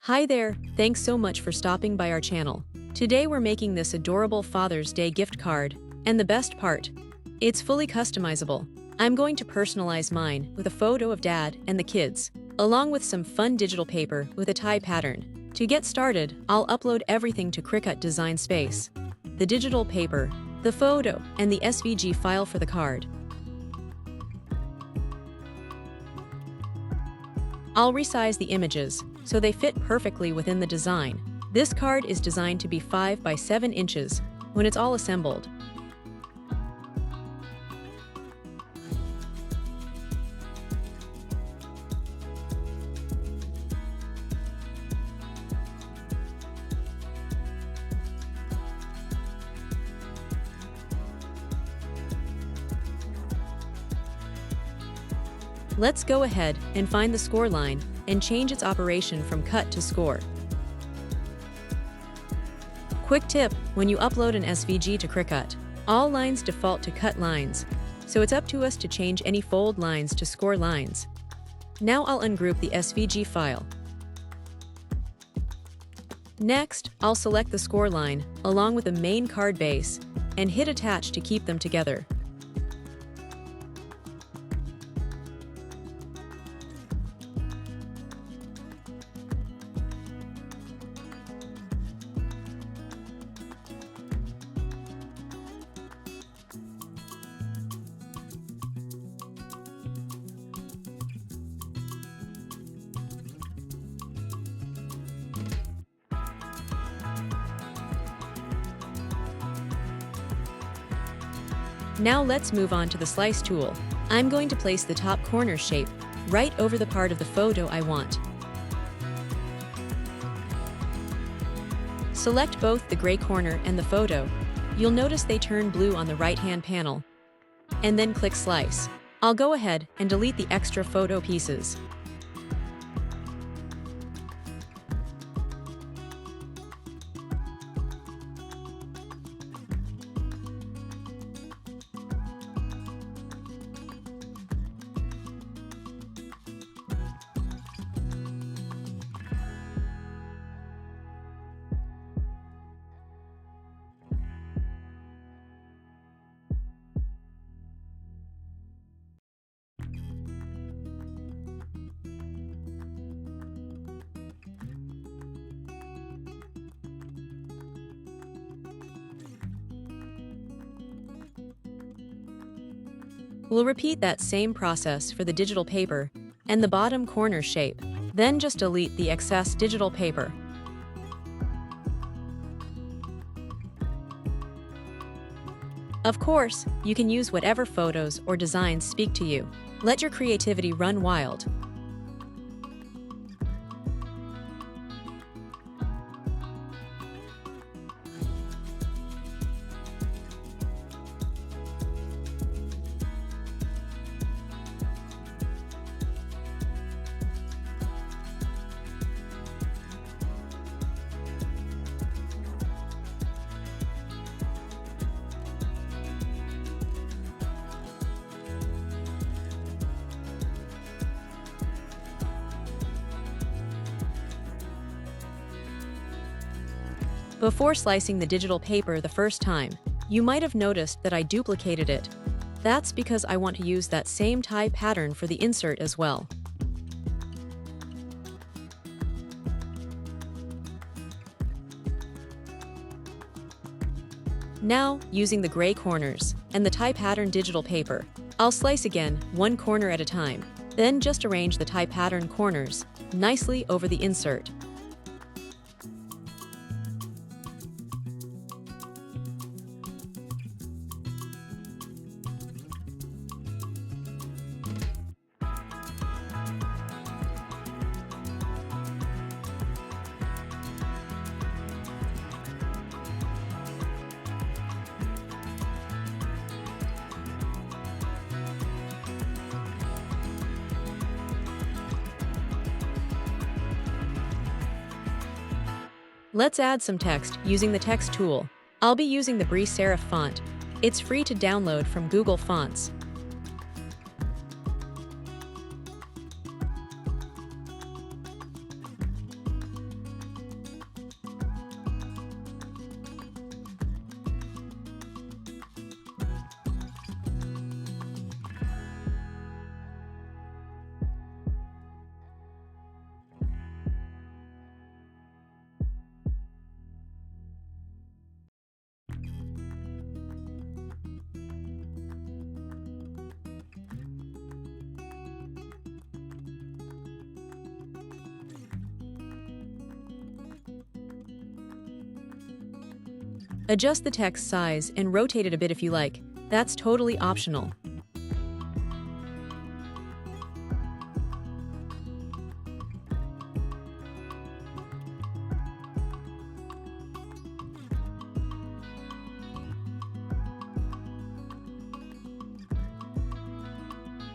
Hi there, thanks so much for stopping by our channel. Today we're making this adorable Father's Day gift card, and the best part, it's fully customizable. I'm going to personalize mine with a photo of Dad and the kids, along with some fun digital paper with a tie pattern. To get started, I'll upload everything to Cricut Design Space: the digital paper, the photo, and the SVG file for the card. I'll resize the images so they fit perfectly within the design. This card is designed to be 5 by 7 inches when it's all assembled. Let's go ahead and find the score line and change its operation from cut to score. Quick tip: when you upload an SVG to Cricut, all lines default to cut lines, so it's up to us to change any fold lines to score lines. Now I'll ungroup the SVG file. Next, I'll select the score line along with the main card base and hit attach to keep them together. Now let's move on to the slice tool. I'm going to place the top corner shape right over the part of the photo I want. Select both the gray corner and the photo. You'll notice they turn blue on the right-hand panel. And then click Slice. I'll go ahead and delete the extra photo pieces. We'll repeat that same process for the digital paper and the bottom corner shape, then just delete the excess digital paper. Of course, you can use whatever photos or designs speak to you. Let your creativity run wild. Before slicing the digital paper the first time, you might have noticed that I duplicated it. That's because I want to use that same tie pattern for the insert as well. Now, using the gray corners and the tie pattern digital paper, I'll slice again, one corner at a time. Then just arrange the tie pattern corners nicely over the insert. Let's add some text using the text tool. I'll be using the Brie Serif font. It's free to download from Google Fonts. Adjust the text size and rotate it a bit if you like. That's totally optional.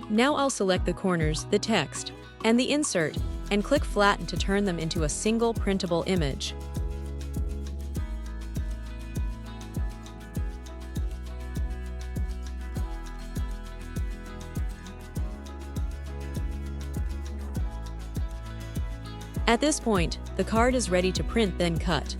Now I'll select the corners, the text, and the insert, and click Flatten to turn them into a single printable image. At this point, the card is ready to print, then cut.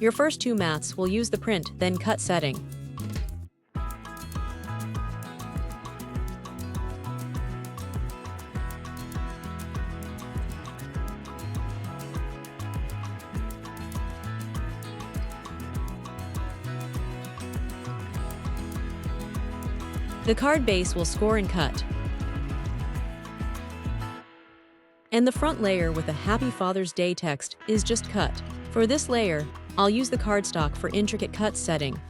Your first two mats will use the print, then cut setting. The card base will score and cut. And the front layer with a Happy Father's Day text is just cut. For this layer, I'll use the cardstock for intricate cut setting.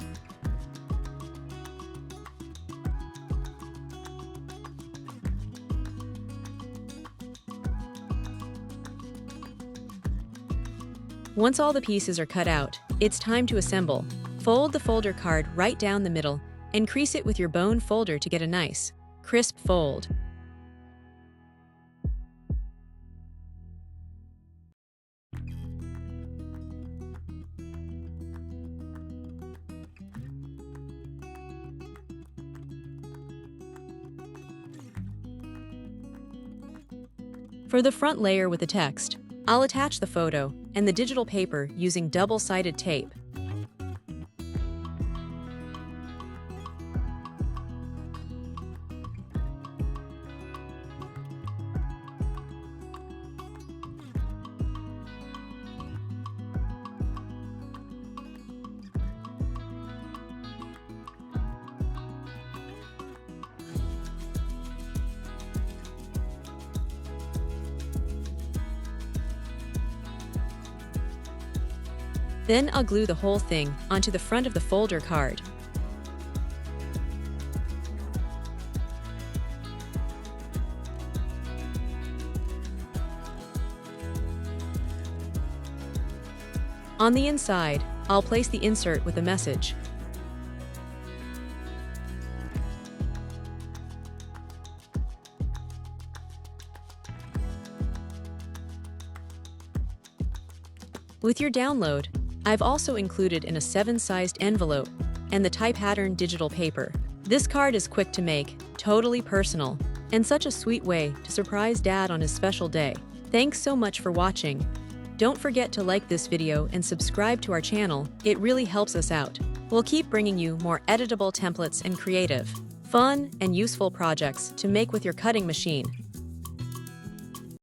Once all the pieces are cut out, it's time to assemble. Fold the folder card right down the middle and crease it with your bone folder to get a nice, crisp fold. For the front layer with the text, I'll attach the photo and the digital paper using double-sided tape. Then I'll glue the whole thing onto the front of the folder card. On the inside, I'll place the insert with a message. With your download, I've also included in a 7-sized envelope and the tie pattern digital paper. This card is quick to make, totally personal, and such a sweet way to surprise Dad on his special day. Thanks so much for watching. Don't forget to like this video and subscribe to our channel, it really helps us out. We'll keep bringing you more editable templates and creative, fun, and useful projects to make with your cutting machine.